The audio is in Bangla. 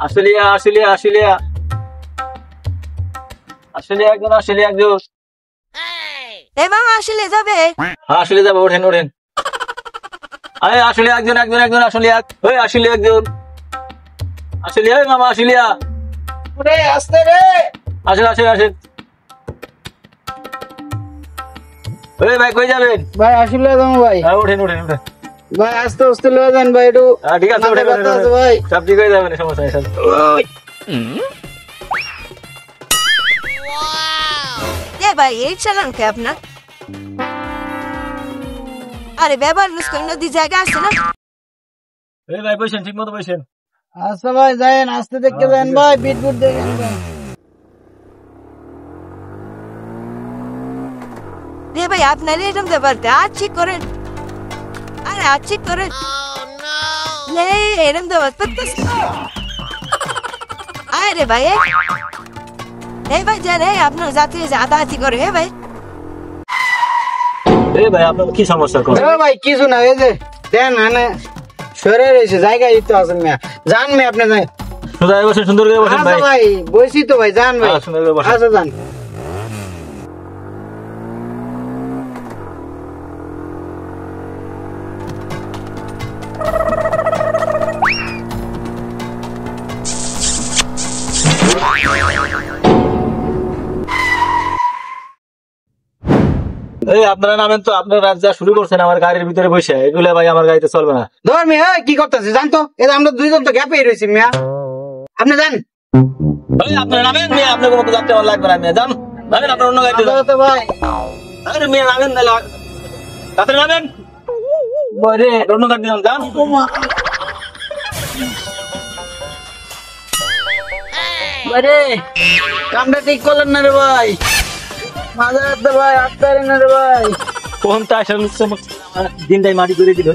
অস্ট্রেলিয়া অস্ট্রেলিয়া অস্ট্রেলিয়া অস্ট্রেলিয়া একজন অস্ট্রেলিয়া একজন এ মামা আসলে যাবে। অস্ট্রেলিয়া যাবো, ওঠেন ওঠেন। আরে অস্ট্রেলিয়া একজন একজন একজন অস্ট্রেলিয়া, ওই অস্ট্রেলিয়া একজন অস্ট্রেলিয়া, ওই মামা অস্ট্রেলিয়া। রে আসতে রে। আসেন আসেন আসেন। ওই ভাই কই যাবেন? ভাই আসলে যাবো ভাই। হ্যাঁ ওঠেন ওঠেন ওঠেন। ভাই আস্তে আস্তে লয়ে যান ভাই একটু। হ্যাঁ ঠিক আছে, ওঠেন ওঠেন ওঠেন। ভাই সব ঠিক হয়ে যাবে না, সমস্যা নেই সব। এ ভাই এই চালান কে আপনার? আরে ব্যবহার নদী জায়গা আছে না? এই ভাই বসেন, ঠিক মতো বসেন। আচ্ছা ভাই যায়েন, আস্তে দেখতে যান ভাই, বিটবুট দেখেন ভাই। রে ভাই আপনার এরকম ব্যাপার আর ঠিক করেন। আরে আর ঠিক করেন। এরকম ব্যাপার আরে ভাই এই ভাই জান, আপনার জাতীয় আদাহাতি করে। হে ভাই এই ভাই আপনার কি সমস্যা? এ ভাই কিছু না, এই যে দেন মানে সরে রয়েছে জায়গা তো আছেন মিয়া, যান মিয়া আপনি যান। সোজা হয়ে বসেন, সুন্দর করে বসেন আচ্ছা ভাই। ভাই বসি তো ভাই, যান ভাই। হ্যাঁ, সুন্দর করে বসেন। আচ্ছা যান। এই আপনারা নামেন তো, আপনারা যা শুরু করছেন আমার গাড়ির ভিতরে বসে, এগুলো ভাই আমার গাড়িতে চলবে না। ধর মিয়া কি করতেছে জান তো, এটা আমরা দুইজন তো গ্যাপে রয়েছি মিয়া, আপনি যান। ভাই আপনারা নামেন, মেয়ে আপনাকে মতো যাতে আমার লাগবে না, মেয়ে যান নামেন, আপনার অন্য গাড়িতে যান। তো ভাই আরে মেয়ে নামেন, নাহলে তাড়াতাড়ি নামেন। বরে অন্য গাড়িতে যান, যান। বরে কামটা ঠিক করলেন না রে ভাই, মাঝে রাখতে ভাই আসতে না রে ভাই। কোনটা আসলে দিনটাই মাটি করে দিল।